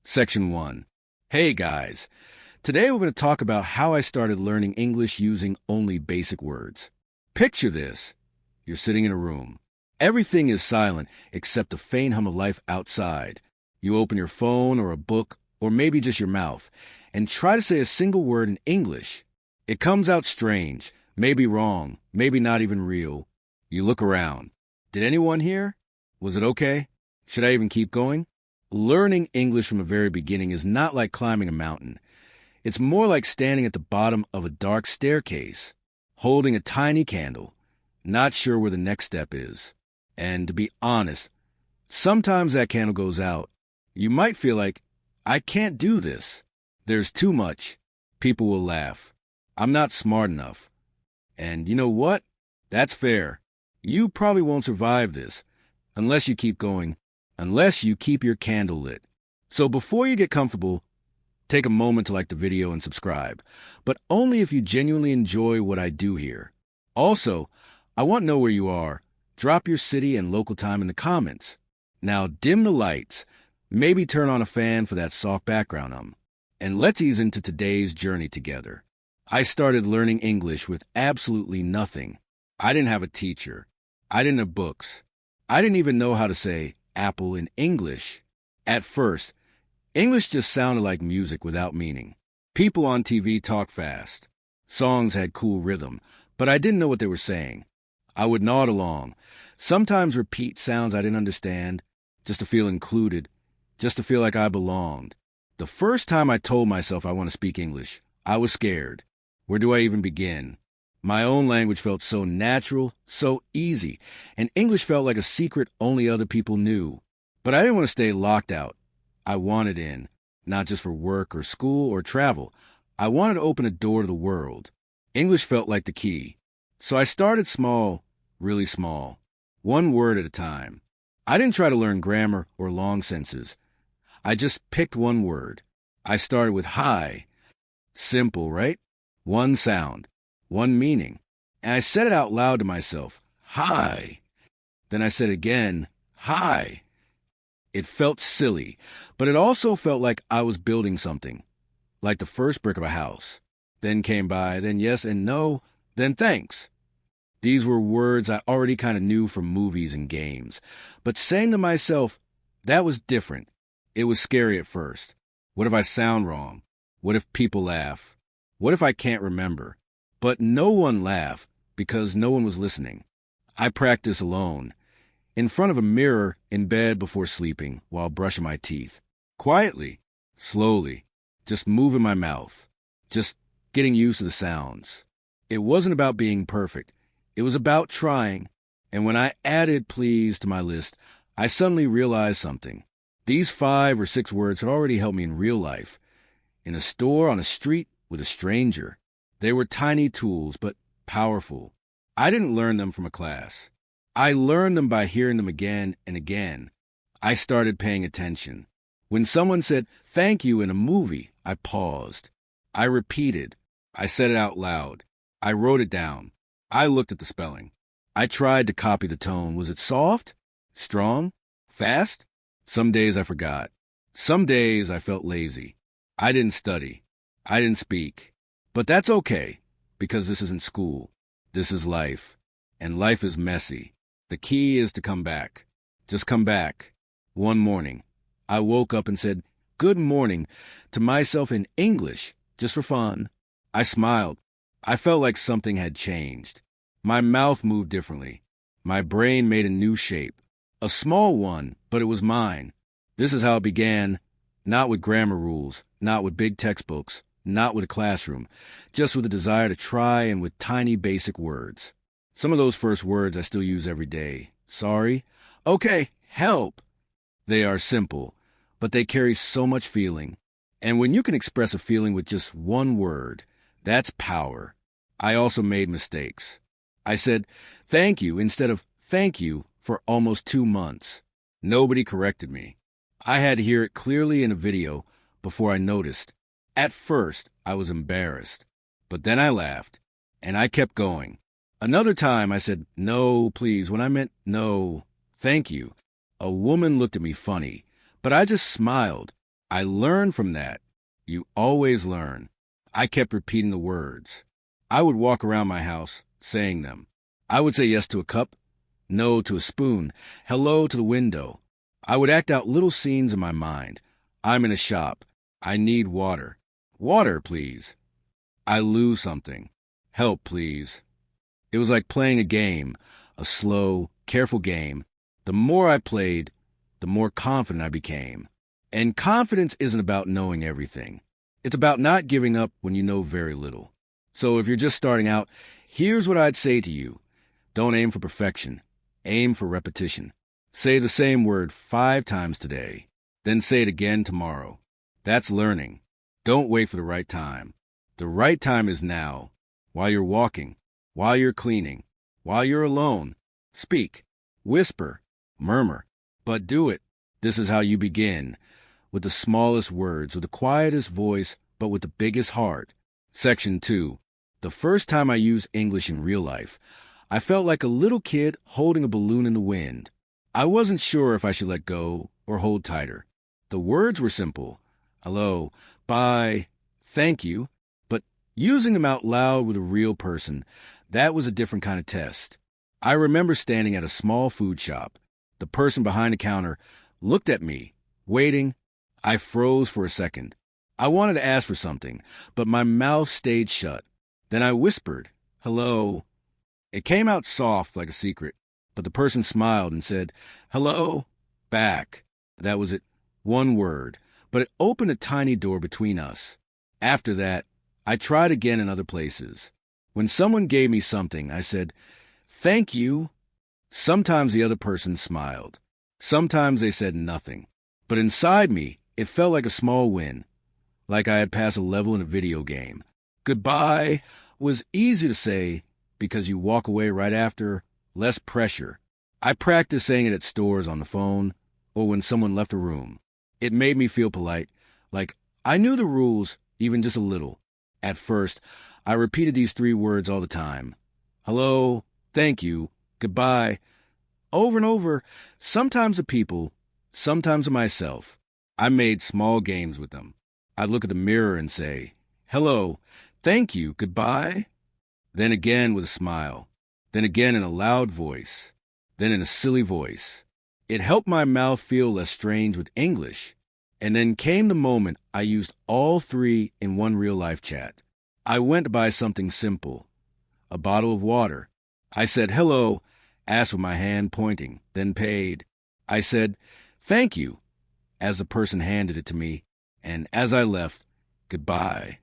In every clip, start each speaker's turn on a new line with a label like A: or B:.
A: Section 1. Hey guys, today we're going to talk about how I started learning English using only basic words. Picture this. You're sitting in a room. Everything is silent except the faint hum of life outside. You open your phone or a book, or maybe just your mouth, and try to say a single word in English. It comes out strange, maybe wrong, maybe not even real. You look around. Did anyone hear? Was it okay? Should I even keep going? Learning English from the very beginning is not like climbing a mountain. It's more like standing at the bottom of a dark staircase, holding a tiny candle, not sure where the next step is. And to be honest, sometimes that candle goes out. You might feel like, I can't do this. There's too much. People will laugh. I'm not smart enough. And you know what? That's fair. You probably won't survive this unless you keep going. Unless you keep your candle lit. So before you get comfortable, take a moment to like the video and subscribe, but only if you genuinely enjoy what I do here. Also, I want to know where you are. Drop your city and local time in the comments. Now dim the lights, maybe turn on a fan for that soft background and let's ease into today's journey together. I started learning English with absolutely nothing. I didn't have a teacher. I didn't have books. I didn't even know how to say apple in English. At first, English just sounded like music without meaning. People on TV talked fast. Songs had cool rhythm, but I didn't know what they were saying. I would nod along, sometimes repeat sounds I didn't understand, just to feel included, just to feel like I belonged. The first time I told myself I want to speak English, I was scared. Where do I even begin? My own language felt so natural, so easy, and English felt like a secret only other people knew. But I didn't want to stay locked out. I wanted in, not just for work or school or travel. I wanted to open a door to the world. English felt like the key. So I started small, really small, one word at a time. I didn't try to learn grammar or long sentences. I just picked one word. I started with hi. Simple, right? One sound. One meaning, and I said it out loud to myself, hi. Then I said again, hi. It felt silly, but it also felt like I was building something, like the first brick of a house. Then came by, then yes and no, then thanks. These were words I already kind of knew from movies and games, but saying to myself, that was different. It was scary at first. What if I sound wrong? What if people laugh? What if I can't remember? But no one laughed because no one was listening. I practiced alone, in front of a mirror, in bed before sleeping, while brushing my teeth. Quietly, slowly, just moving my mouth, just getting used to the sounds. It wasn't about being perfect. It was about trying. And when I added please to my list, I suddenly realized something. These 5 or 6 words had already helped me in real life, in a store, on a street, with a stranger. They were tiny tools, but powerful. I didn't learn them from a class. I learned them by hearing them again and again. I started paying attention. When someone said thank you in a movie, I paused. I repeated. I said it out loud. I wrote it down. I looked at the spelling. I tried to copy the tone. Was it soft? Strong? Fast? Some days I forgot. Some days I felt lazy. I didn't study. I didn't speak. But that's okay, because this isn't school. This is life. And life is messy. The key is to come back. Just come back. One morning, I woke up and said, good morning, to myself in English, just for fun. I smiled. I felt like something had changed. My mouth moved differently. My brain made a new shape. A small one, but it was mine. This is how it began, not with grammar rules, not with big textbooks, not with a classroom, just with a desire to try and with tiny basic words. Some of those first words I still use every day. Sorry. Okay. Help. They are simple, but they carry so much feeling. And when you can express a feeling with just one word, that's power. I also made mistakes. I said thank you instead of thank you for almost 2 months. Nobody corrected me. I had to hear it clearly in a video before I noticed. At first, I was embarrassed, but then I laughed, and I kept going. Another time, I said, no, please, when I meant no, thank you. A woman looked at me funny, but I just smiled. I learned from that. You always learn. I kept repeating the words. I would walk around my house saying them. I would say yes to a cup, no to a spoon, hello to the window. I would act out little scenes in my mind. I'm in a shop. I need water. Water, please. I lose something. Help, please. It was like playing a game, a slow, careful game. The more I played, the more confident I became. And confidence isn't about knowing everything. It's about not giving up when you know very little. So if you're just starting out, here's what I'd say to you. Don't aim for perfection. Aim for repetition. Say the same word 5 times today. Then say it again tomorrow. That's learning. Don't wait for the right time. The right time is now. While you're walking, while you're cleaning, while you're alone. Speak, whisper, murmur, but do it. This is how you begin. With the smallest words, with the quietest voice, but with the biggest heart. Section 2. The first time I used English in real life, I felt like a little kid holding a balloon in the wind. I wasn't sure if I should let go or hold tighter. The words were simple. Hello, bye, thank you. But using them out loud with a real person, that was a different kind of test. I remember standing at a small food shop. The person behind the counter looked at me, waiting. I froze for a second. I wanted to ask for something, but my mouth stayed shut. Then I whispered, hello. It came out soft like a secret, but the person smiled and said, hello, back. That was it. One word, but it opened a tiny door between us. After that, I tried again in other places. When someone gave me something, I said, thank you. Sometimes the other person smiled. Sometimes they said nothing. But inside me, it felt like a small win, like I had passed a level in a video game. Goodbye was easy to say because you walk away right after, less pressure. I practiced saying it at stores on the phone or when someone left a room. It made me feel polite, like I knew the rules, even just a little. At first, I repeated these 3 words all the time. Hello, thank you, goodbye. Over and over, sometimes to people, sometimes to myself. I made small games with them. I'd look at the mirror and say, hello, thank you, goodbye. Then again with a smile. Then again in a loud voice. Then in a silly voice. It helped my mouth feel less strange with English. And then came the moment I used all 3 in one real-life chat. I went to buy something simple. A bottle of water. I said hello, asked with my hand pointing, then paid. I said, thank you, as the person handed it to me, and as I left, goodbye.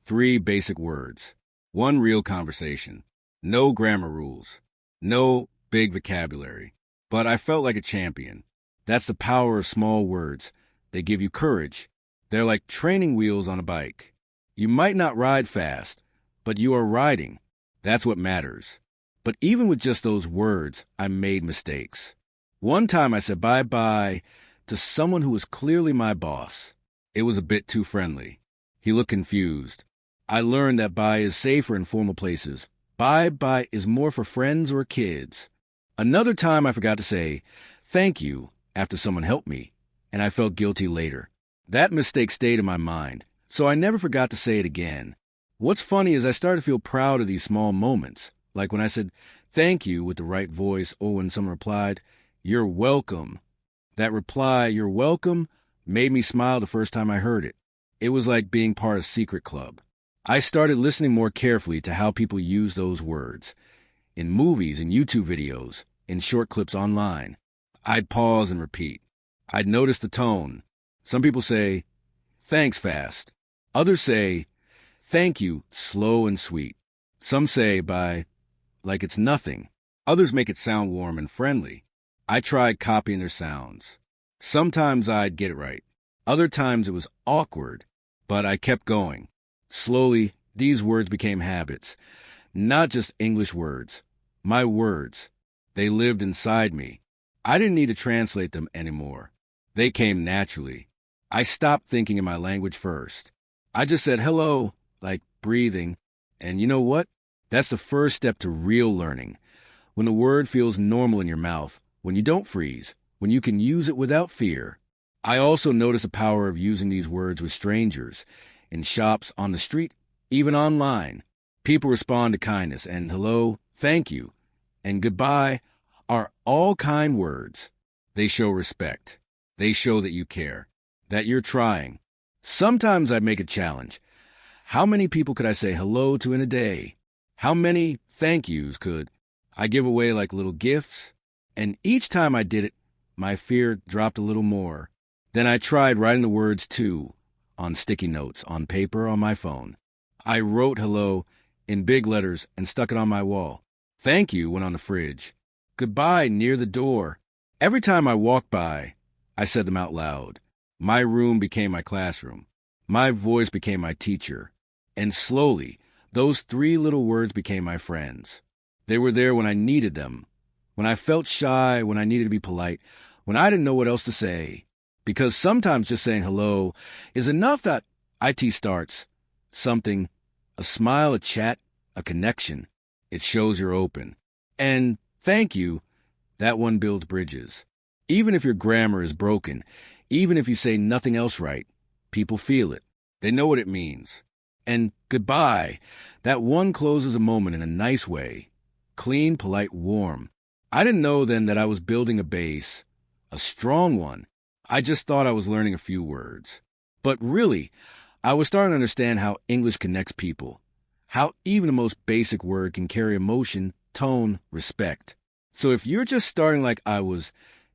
A: 3 basic words. 1 real conversation. No grammar rules. No big vocabulary. But I felt like a champion. That's the power of small words. They give you courage. They're like training wheels on a bike. You might not ride fast, but you are riding. That's what matters. But even with just those words, I made mistakes. One time I said bye-bye to someone who was clearly my boss. It was a bit too friendly. He looked confused. I learned that bye is safer in formal places. Bye-bye is more for friends or kids. Another time I forgot to say thank you after someone helped me, and I felt guilty later. That mistake stayed in my mind, so I never forgot to say it again. What's funny is I started to feel proud of these small moments, like when I said thank you with the right voice or when someone replied, you're welcome. That reply, you're welcome, made me smile the first time I heard it. It was like being part of Secret Club. I started listening more carefully to how people use those words. In movies and YouTube videos, in short clips online. I'd pause and repeat. I'd notice the tone. Some people say, thanks fast. Others say, thank you, slow and sweet. Some say bye, like it's nothing. Others make it sound warm and friendly. I tried copying their sounds. Sometimes I'd get it right. Other times it was awkward, but I kept going. Slowly, these words became habits. Not just English words. My words. They lived inside me. I didn't need to translate them anymore. They came naturally. I stopped thinking in my language first. I just said hello, like breathing. And you know what? That's the first step to real learning. When the word feels normal in your mouth, when you don't freeze, when you can use it without fear. I also notice the power of using these words with strangers, in shops, on the street, even online. People respond to kindness, and hello, thank you, and goodbye are all kind words. They show respect. They show that you care, that you're trying. Sometimes I make a challenge. How many people could I say hello to in a day? How many thank yous could I give away like little gifts? And each time I did it, my fear dropped a little more. Then I tried writing the words too, on sticky notes, on paper, on my phone. I wrote hello in big letters and stuck it on my wall. Thank you went on the fridge. Goodbye near the door. Every time I walked by, I said them out loud. My room became my classroom. My voice became my teacher. And slowly, those three little words became my friends. They were there when I needed them, when I felt shy, when I needed to be polite, when I didn't know what else to say. Because sometimes just saying hello is enough that IT starts something, a smile, a chat, a connection. It shows you're open. And thank you, that one builds bridges. Even if your grammar is broken, even if you say nothing else right, people feel it. They know what it means. And goodbye, that one closes a moment in a nice way. Clean, polite, warm. I didn't know then that I was building a base, a strong one. I just thought I was learning a few words. But really, I was starting to understand how English connects people, how even the most basic word can carry emotion, tone, respect. So if you're just starting like I was,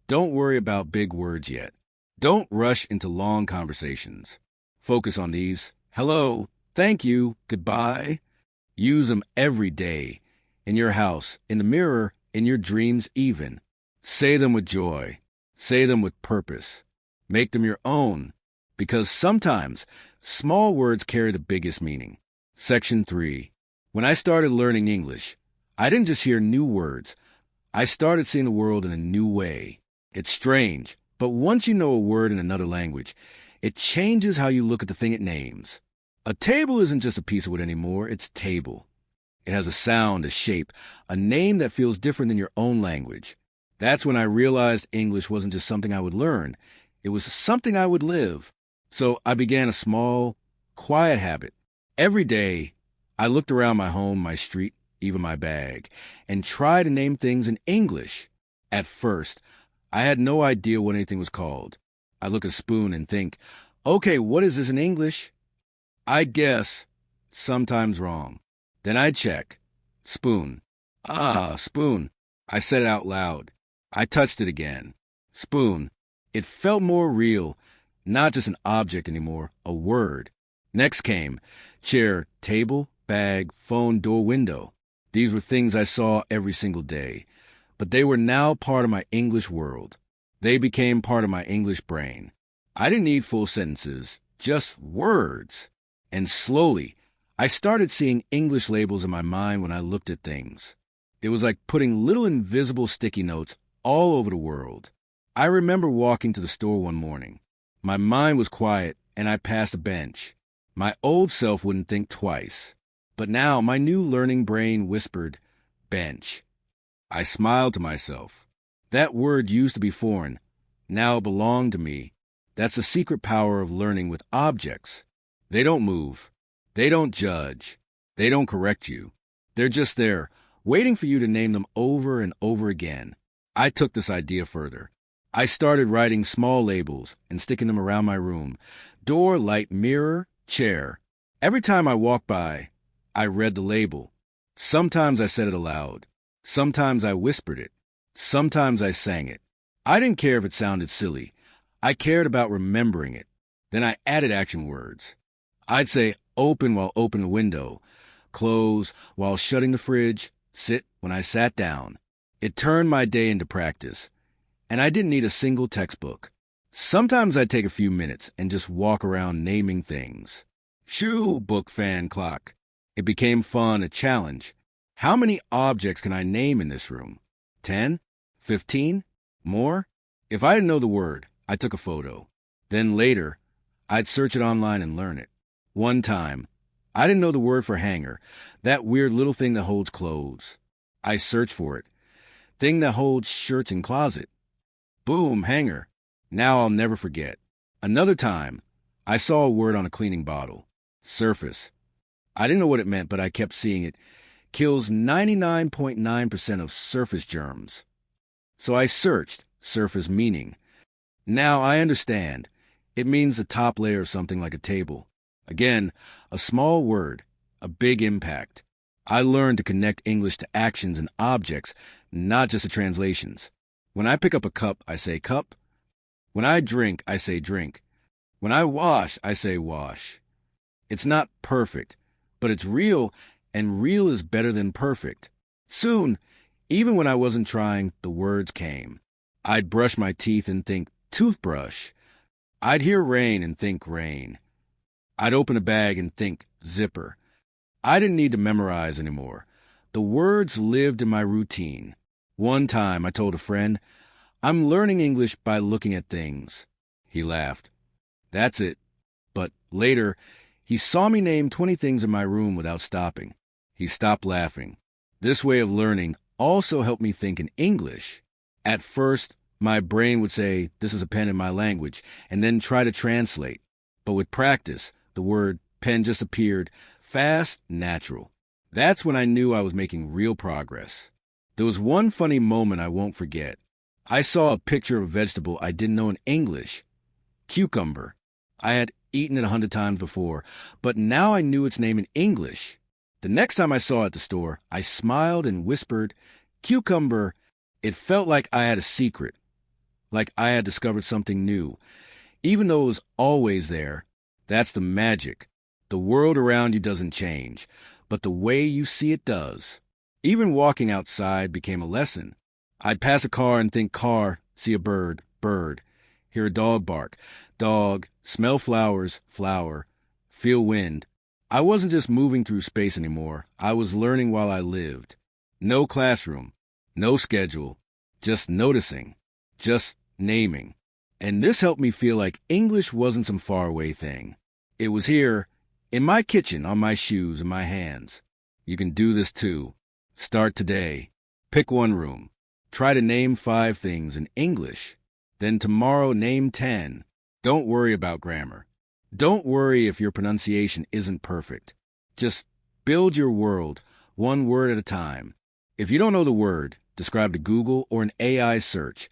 A: don't worry about big words yet. Don't rush into long conversations. Focus on these. Hello, thank you, goodbye. Use them every day, in your house, in the mirror, in your dreams even. Say them with joy. Say them with purpose. Make them your own, because sometimes small words carry the biggest meaning. Section 3. When I started learning English, I didn't just hear new words. I started seeing the world in a new way. It's strange, but once you know a word in another language, it changes how you look at the thing it names. A table isn't just a piece of wood anymore, it's table. It has a sound, a shape, a name that feels different than your own language. That's when I realized English wasn't just something I would learn. It was something I would live. So I began a small, quiet habit. Every day, I looked around my home, my street, even my bag, and tried to name things in English. At first, I had no idea what anything was called. I'd look at a spoon and think, okay, what is this in English? I'd guess, sometimes wrong. Then I'd check. Spoon. Ah, spoon. I said it out loud. I touched it again. Spoon. It felt more real, not just an object anymore, a word. Next came chair, table, bag, phone, door, window. These were things I saw every single day, but they were now part of my English world. They became part of my English brain. I didn't need full sentences, just words. And slowly, I started seeing English labels in my mind when I looked at things. It was like putting little invisible sticky notes all over the world. I remember walking to the store one morning. My mind was quiet, and I passed a bench. My old self wouldn't think twice. But now my new learning brain whispered, bench. I smiled to myself. That word used to be foreign. Now it belonged to me. That's the secret power of learning with objects. They don't move. They don't judge. They don't correct you. They're just there, waiting for you to name them over and over again. I took this idea further. I started writing small labels and sticking them around my room. Door, light, mirror, chair. Every time I walked by, I read the label. Sometimes I said it aloud. Sometimes I whispered it. Sometimes I sang it. I didn't care if it sounded silly. I cared about remembering it. Then I added action words. I'd say open while opening the window, close while shutting the fridge, sit when I sat down. It turned my day into practice. And I didn't need a single textbook. Sometimes I'd take a few minutes and just walk around naming things. Shoo, book, fan, clock. It became fun, a challenge. How many objects can I name in this room? 10? 15? More? If I didn't know the word, I took a photo. Then later, I'd search it online and learn it. One time, I didn't know the word for hanger, that weird little thing that holds clothes. I searched for it. Thing that holds shirts in closet. Boom, hanger. Now I'll never forget. Another time, I saw a word on a cleaning bottle. Surface. I didn't know what it meant, but I kept seeing it. Kills 99.9% of surface germs. So I searched surface meaning. Now I understand. It means the top layer of something like a table. Again, a small word, a big impact. I learned to connect English to actions and objects, not just to translations. When I pick up a cup, I say cup. When I drink, I say drink. When I wash, I say wash. It's not perfect, but it's real, and real is better than perfect. Soon, even when I wasn't trying, the words came. I'd brush my teeth and think toothbrush. I'd hear rain and think rain. I'd open a bag and think zipper. I didn't need to memorize anymore. The words lived in my routine. One time I told a friend, I'm learning English by looking at things. He laughed. That's it. But later, he saw me name 20 things in my room without stopping. He stopped laughing. This way of learning also helped me think in English. At first, my brain would say, this is a pen in my language, and then try to translate. But with practice, the word pen just appeared, fast, natural. That's when I knew I was making real progress. There was one funny moment I won't forget. I saw a picture of a vegetable I didn't know in English. Cucumber. I had eaten it 100 times before, but now I knew its name in English. The next time I saw it at the store, I smiled and whispered, cucumber. It felt like I had a secret, like I had discovered something new. Even though it was always there, that's the magic. The world around you doesn't change, but the way you see it does. Even walking outside became a lesson. I'd pass a car and think car, see a bird, bird, hear a dog bark, dog, smell flowers, flower, feel wind. I wasn't just moving through space anymore. I was learning while I lived. No classroom, no schedule, just noticing, just naming. And this helped me feel like English wasn't some faraway thing. It was here, in my kitchen, on my shoes, in my hands. You can do this too. Start today. Pick one room. Try to name 5 things in English. Then tomorrow name 10. Don't worry about grammar. Don't worry if your pronunciation isn't perfect. Just build your world, one word at a time. If you don't know the word, describe to Google or an AI search.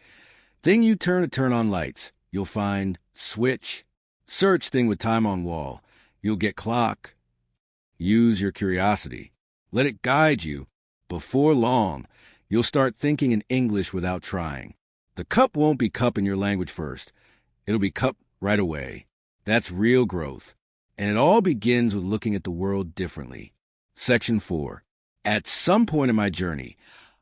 A: Thing you turn to turn on lights, you'll find switch. Search thing with time on wall, you'll get clock. Use your curiosity. Let it guide you. Before long, you'll start thinking in English without trying. The cup won't be cup in your language first. It'll be cup right away. That's real growth. And it all begins with looking at the world differently. Section 4. At some point in my journey,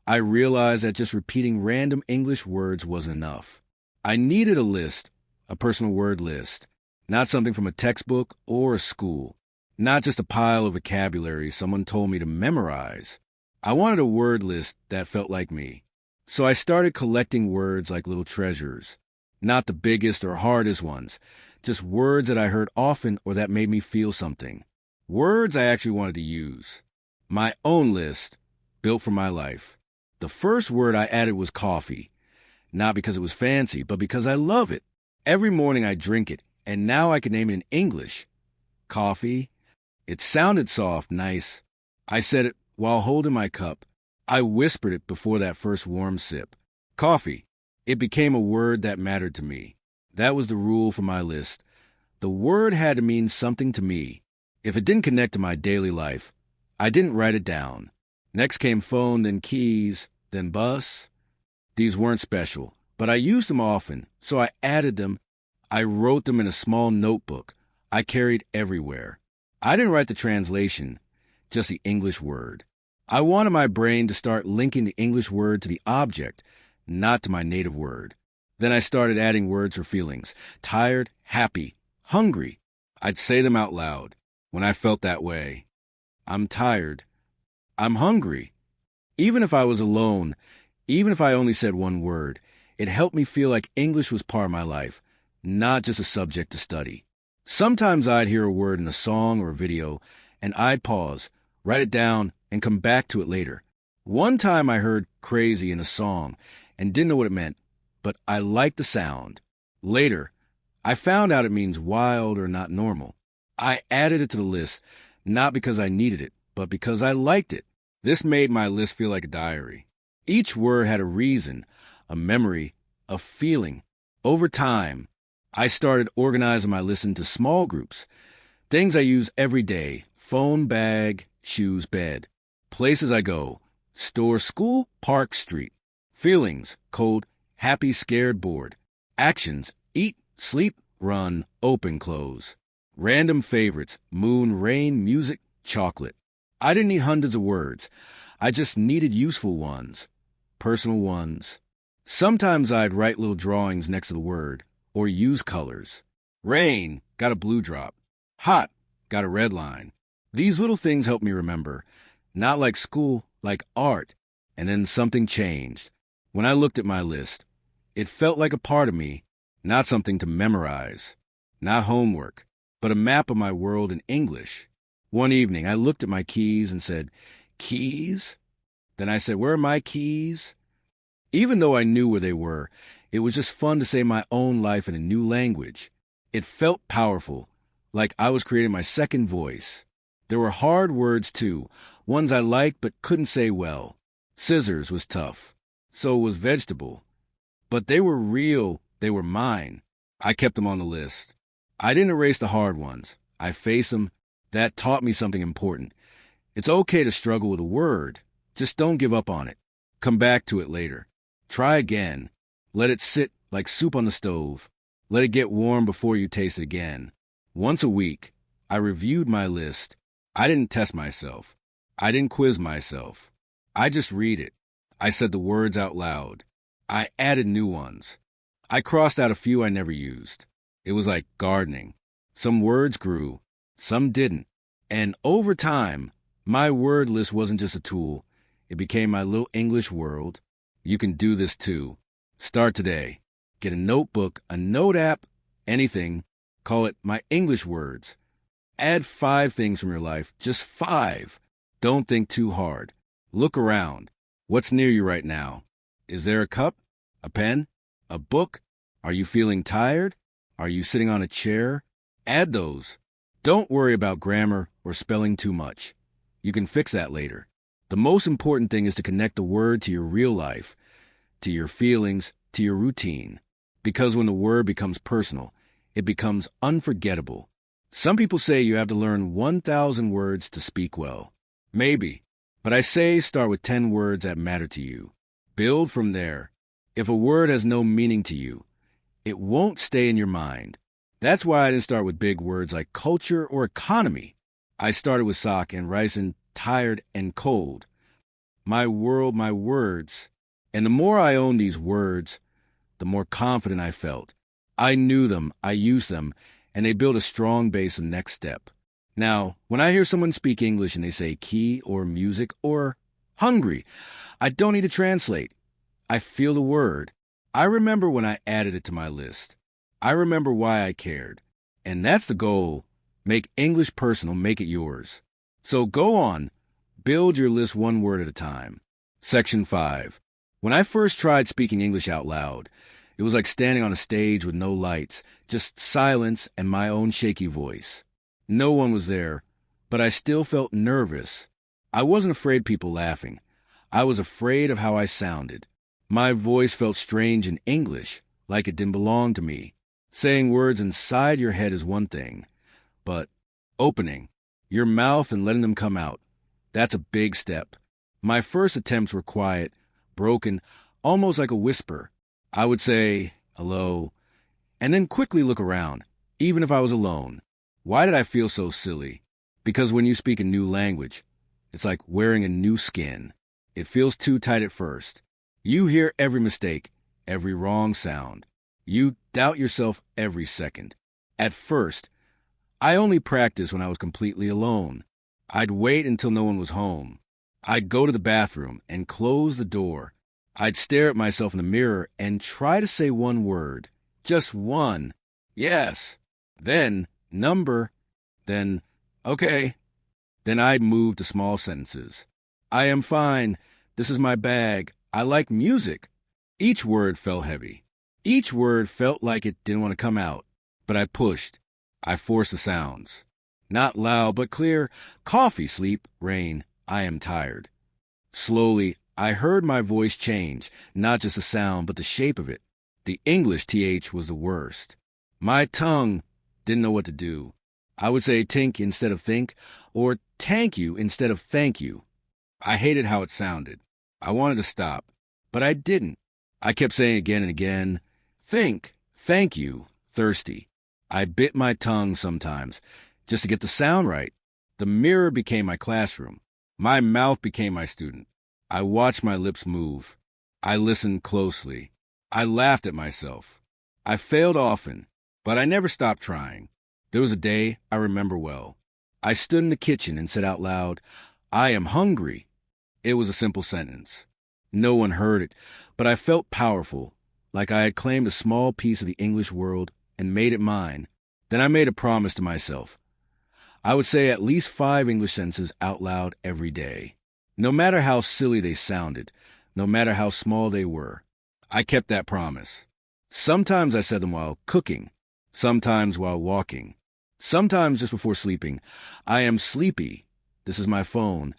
A: I realized that just repeating random English words wasn't enough. I needed a list, a personal word list, not something from a textbook or a school, not just a pile of vocabulary someone told me to memorize. I wanted a word list that felt like me. So I started collecting words like little treasures, not the biggest or hardest ones, just words that I heard often or that made me feel something. Words I actually wanted to use. My own list, built for my life. The first word I added was coffee, not because it was fancy, but because I love it. Every morning I drink it, and now I can name it in English. Coffee. It sounded soft, nice. I said it while holding my cup. I whispered it before that first warm sip. Coffee. It became a word that mattered to me. That was the rule for my list. The word had to mean something to me. If it didn't connect to my daily life, I didn't write it down. Next came phone, then keys, then bus. These weren't special, but I used them often, so I added them. I wrote them in a small notebook I carried everywhere. I didn't write the translation, just the English word. I wanted my brain to start linking the English word to the object, not to my native word. Then I started adding words for feelings. Tired, happy, hungry. I'd say them out loud when I felt that way. I'm tired. I'm hungry. Even if I was alone, even if I only said one word, it helped me feel like English was part of my life, not just a subject to study. Sometimes I'd hear a word in a song or a video, and I'd pause, write it down, and come back to it later. One time I heard crazy in a song and didn't know what it meant, but I liked the sound. Later, I found out it means wild or not normal. I added it to the list, not because I needed it, but because I liked it. This made my list feel like a diary. Each word had a reason, a memory, a feeling. Over time, I started organizing my list into small groups. Things I use every day: phone, bag, shoes, bed. Places I go: store, school, park, street. Feelings: cold, happy, scared, bored. Actions: eat, sleep, run, open, close. Random favorites: moon, rain, music, chocolate. I didn't need hundreds of words. I just needed useful ones, personal ones. Sometimes I'd write little drawings next to the word, or use colors. Rain, got a blue drop. Hot, got a red line. These little things help me remember, not like school, like art. And then something changed. When I looked at my list, it felt like a part of me, not something to memorize, not homework, but a map of my world in English. One evening, I looked at my keys and said, "Keys?" Then I said, "Where are my keys?" Even though I knew where they were, it was just fun to say my own life in a new language. It felt powerful, like I was creating my second voice. There were hard words, too, ones I liked but couldn't say well. Scissors was tough. So was vegetable. But they were real. They were mine. I kept them on the list. I didn't erase the hard ones. I faced them. That taught me something important. It's okay to struggle with a word. Just don't give up on it. Come back to it later. Try again. Let it sit like soup on the stove. Let it get warm before you taste it again. Once a week, I reviewed my list. I didn't test myself. I didn't quiz myself. I just read it. I said the words out loud. I added new ones. I crossed out a few I never used. It was like gardening. Some words grew, some didn't. And over time, my word list wasn't just a tool. It became my little English world. You can do this too. Start today. Get a notebook, a note app, anything. Call it My English Words. Add 5 things from your life, just 5. Don't think too hard. Look around. What's near you right now? Is there a cup? A pen? A book? Are you feeling tired? Are you sitting on a chair? Add those. Don't worry about grammar or spelling too much. You can fix that later. The most important thing is to connect the word to your real life, to your feelings, to your routine. Because when the word becomes personal, it becomes unforgettable. Some people say you have to learn 1,000 words to speak well. Maybe. But I say start with 10 words that matter to you. Build from there. If a word has no meaning to you, it won't stay in your mind. That's why I didn't start with big words like culture or economy. I started with sock and rice and tired and cold. My world, my words. And the more I owned these words, the more confident I felt. I knew them, I used them, and they built a strong base of next step. Now, when I hear someone speak English and they say key or music or hungry, I don't need to translate. I feel the word. I remember when I added it to my list. I remember why I cared. And that's the goal. Make English personal, make it yours. So go on, build your list one word at a time. Section 5. When I first tried speaking English out loud, it was like standing on a stage with no lights, just silence and my own shaky voice. No one was there, but I still felt nervous. I wasn't afraid people laughing. I was afraid of how I sounded. My voice felt strange in English, like it didn't belong to me. Saying words inside your head is one thing, but opening your mouth and letting them come out, that's a big step. My first attempts were quiet, broken, almost like a whisper. I would say, hello, and then quickly look around, even if I was alone. Why did I feel so silly? Because when you speak a new language, it's like wearing a new skin. It feels too tight at first. You hear every mistake, every wrong sound. You doubt yourself every second. At first, I only practiced when I was completely alone. I'd wait until no one was home. I'd go to the bathroom and close the door. I'd stare at myself in the mirror and try to say one word. Just one. Yes. Then, number. Then, okay. Then I'd move to small sentences. I am fine. This is my bag. I like music. Each word felt heavy. Each word felt like it didn't want to come out, but I pushed. I forced the sounds. Not loud, but clear. Coffee, sleep, rain. I am tired. Slowly, I heard my voice change, not just the sound, but the shape of it. The English TH was the worst. My tongue didn't know what to do. I would say tink instead of think, or tank you instead of thank you. I hated how it sounded. I wanted to stop, but I didn't. I kept saying again and again, think, thank you, thirsty. I bit my tongue sometimes, just to get the sound right. The mirror became my classroom. My mouth became my student. I watched my lips move. I listened closely. I laughed at myself. I failed often, but I never stopped trying. There was a day I remember well. I stood in the kitchen and said out loud, I am hungry. It was a simple sentence. No one heard it, but I felt powerful, like I had claimed a small piece of the English world and made it mine. Then I made a promise to myself. I would say at least 5 English sentences out loud every day. No matter how silly they sounded, no matter how small they were, I kept that promise. Sometimes I said them while cooking, sometimes while walking, sometimes just before sleeping. I am sleepy. This is my phone.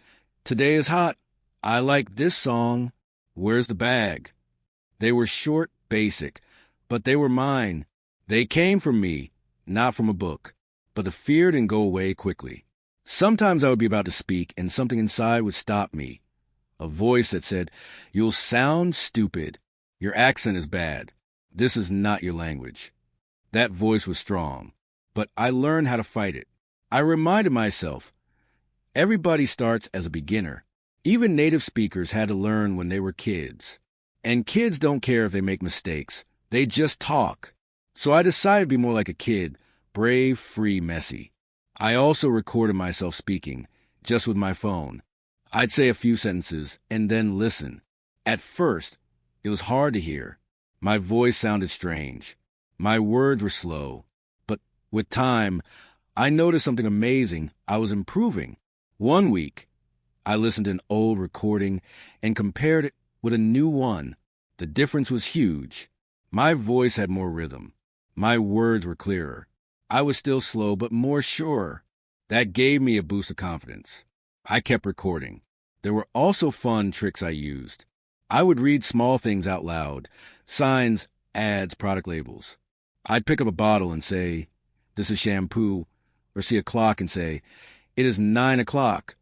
A: Today is hot. I like this song. Where's the bag? They were short, basic, but they were mine. They came from me, not from a book. But the fear didn't go away quickly. Sometimes I would be about to speak, and something inside would stop me. A voice that said, you'll sound stupid. Your accent is bad. This is not your language. That voice was strong, but I learned how to fight it. I reminded myself, everybody starts as a beginner. Even native speakers had to learn when they were kids. And kids don't care if they make mistakes. They just talk. So I decided to be more like a kid, brave, free, messy. I also recorded myself speaking, just with my phone. I'd say a few sentences and then listen. At first, it was hard to hear. My voice sounded strange. My words were slow. But with time, I noticed something amazing. I was improving. One week, I listened to an old recording and compared it with a new one. The difference was huge. My voice had more rhythm. My words were clearer. I was still slow, but more sure. That gave me a boost of confidence. I kept recording. There were also fun tricks I used. I would read small things out loud, signs, ads, product labels. I'd pick up a bottle and say, this is shampoo, or see a clock and say, it is 9 o'clock.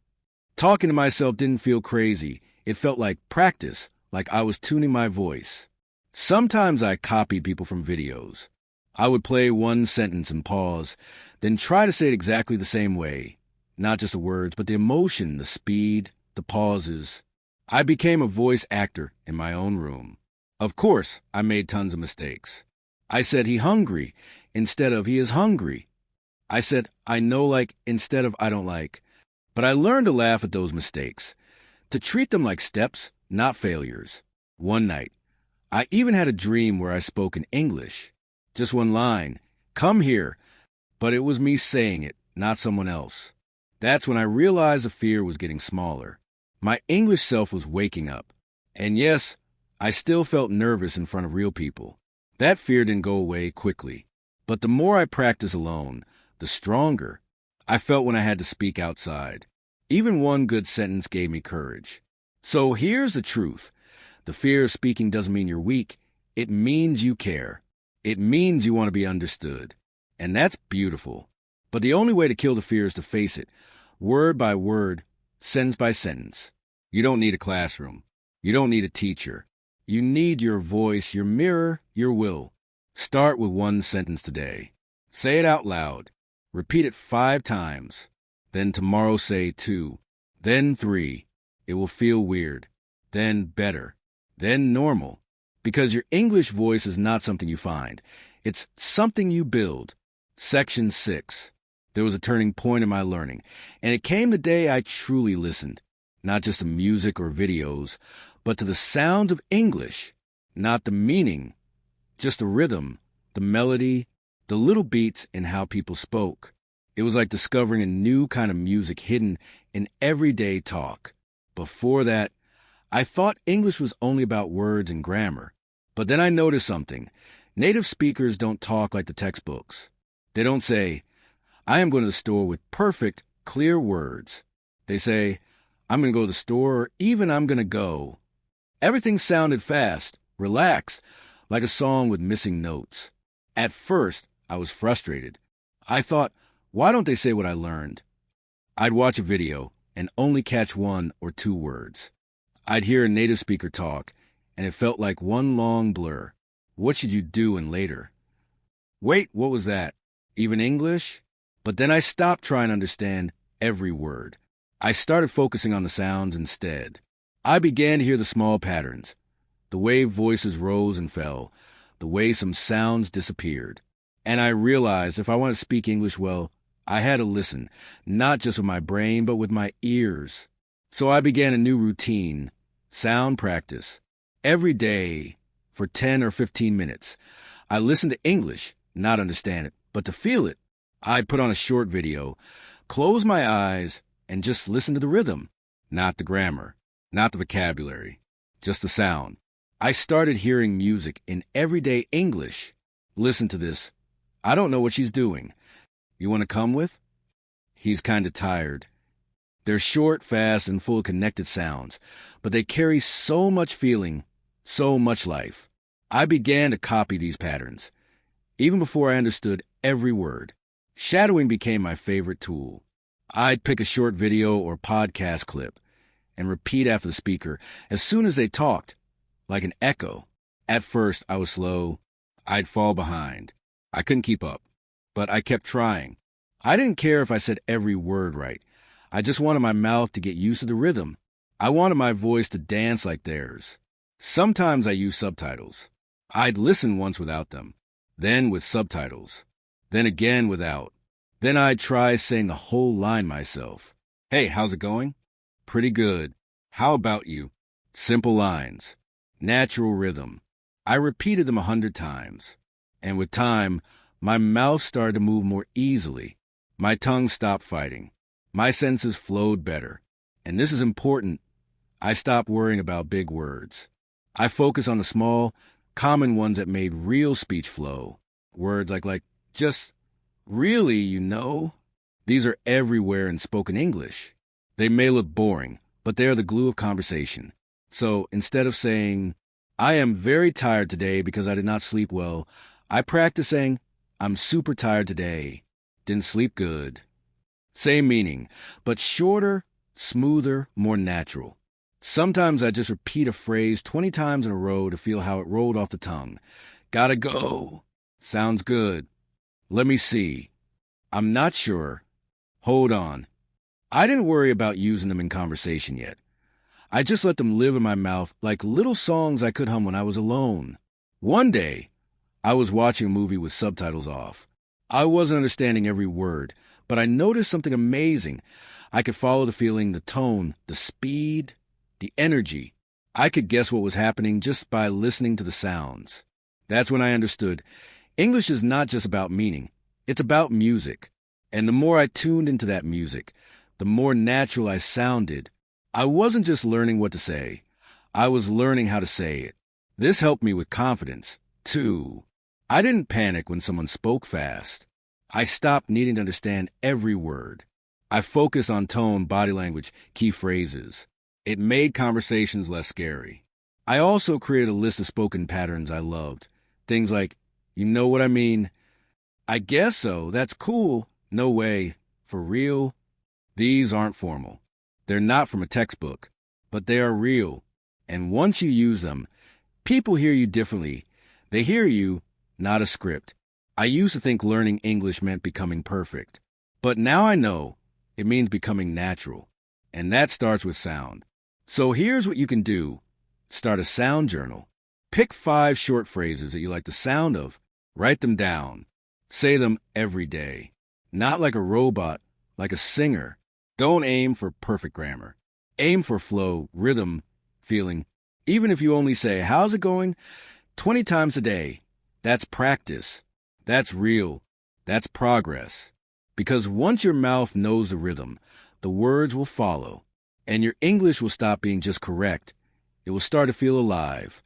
A: Talking to myself didn't feel crazy. It felt like practice, like I was tuning my voice. Sometimes I copied people from videos. I would play one sentence and pause, then try to say it exactly the same way. Not just the words, but the emotion, the speed, the pauses. I became a voice actor in my own room. Of course, I made tons of mistakes. I said he hungry instead of he is hungry. I said I know like instead of I don't like. But I learned to laugh at those mistakes, to treat them like steps, not failures. One night, I even had a dream where I spoke in English. Just one line, come here, but it was me saying it, not someone else. That's when I realized the fear was getting smaller. My English self was waking up. And yes, I still felt nervous in front of real people. That fear didn't go away quickly. But the more I practiced alone, the stronger I felt when I had to speak outside. Even one good sentence gave me courage. So here's the truth. The fear of speaking doesn't mean you're weak. It means you care. It means you want to be understood. And that's beautiful. But the only way to kill the fear is to face it, word by word, sentence by sentence. You don't need a classroom. You don't need a teacher. You need your voice, your mirror, your will. Start with one sentence today. Say it out loud. Repeat it 5 times. Then tomorrow say 2. Then 3. It will feel weird. Then better. Then normal. Because your English voice is not something you find. It's something you build. Section 6. There was a turning point in my learning, and it came the day I truly listened. Not just to music or videos, but to the sounds of English. Not the meaning, just the rhythm, the melody, the little beats in how people spoke. It was like discovering a new kind of music hidden in everyday talk. Before that, I thought English was only about words and grammar. But then I noticed something. Native speakers don't talk like the textbooks. They don't say, I am going to the store with perfect, clear words. They say, I'm going to go to the store, or even I'm going to go. Everything sounded fast, relaxed, like a song with missing notes. At first, I was frustrated. I thought, why don't they say what I learned? I'd watch a video and only catch one or two words. I'd hear a native speaker talk, and it felt like one long blur. What should you do in later? Wait, what was that? Even English? But then I stopped trying to understand every word. I started focusing on the sounds instead. I began to hear the small patterns, the way voices rose and fell, the way some sounds disappeared. And I realized if I wanted to speak English well, I had to listen, not just with my brain, but with my ears. So I began a new routine, sound practice. Every day, for 10 or 15 minutes, I listened to English, not understand it, but to feel it. I'd put on a short video, close my eyes, and just listen to the rhythm, not the grammar, not the vocabulary, just the sound. I started hearing music in everyday English. Listen to this. I don't know what she's doing. You want to come with? He's kind of tired. They're short, fast, and full of connected sounds, but they carry so much feeling, so much life. I began to copy these patterns, even before I understood every word. Shadowing became my favorite tool. I'd pick a short video or podcast clip and repeat after the speaker as soon as they talked, like an echo. At first, I was slow. I'd fall behind. I couldn't keep up, but I kept trying. I didn't care if I said every word right. I just wanted my mouth to get used to the rhythm. I wanted my voice to dance like theirs. Sometimes I used subtitles. I'd listen once without them, then with subtitles, then again without. Then I'd try saying the whole line myself. Hey, how's it going? Pretty good. How about you? Simple lines. Natural rhythm. I repeated them 100 times. And with time, my mouth started to move more easily. My tongue stopped fighting. My senses flowed better. And this is important. I stopped worrying about big words. I focused on the small, common ones that made real speech flow. Words like just, really, you know? These are everywhere in spoken English. They may look boring, but they are the glue of conversation. So instead of saying, I am very tired today because I did not sleep well, I practice saying, I'm super tired today. Didn't sleep good. Same meaning, but shorter, smoother, more natural. Sometimes I just repeat a phrase 20 times in a row to feel how it rolled off the tongue. Gotta go. Sounds good. Let me see. I'm not sure. Hold on. I didn't worry about using them in conversation yet. I just let them live in my mouth like little songs I could hum when I was alone. One day, I was watching a movie with subtitles off. I wasn't understanding every word, but I noticed something amazing. I could follow the feeling, the tone, the speed, the energy. I could guess what was happening just by listening to the sounds. That's when I understood English is not just about meaning. It's about music. And the more I tuned into that music, the more natural I sounded. I wasn't just learning what to say. I was learning how to say it. This helped me with confidence, too. I didn't panic when someone spoke fast. I stopped needing to understand every word. I focused on tone, body language, key phrases. It made conversations less scary. I also created a list of spoken patterns I loved. Things like, you know what I mean? I guess so. That's cool. No way. For real? These aren't formal. They're not from a textbook, but they are real. And once you use them, people hear you differently. They hear you, not a script. I used to think learning English meant becoming perfect. But now I know it means becoming natural. And that starts with sound. So here's what you can do. Start a sound journal. Pick 5 short phrases that you like the sound of. Write them down. Say them every day. Not like a robot, like a singer. Don't aim for perfect grammar. Aim for flow, rhythm, feeling. Even if you only say, how's it going? 20 times a day. That's practice. That's real. That's progress. Because once your mouth knows the rhythm, the words will follow. And your English will stop being just correct. It will start to feel alive.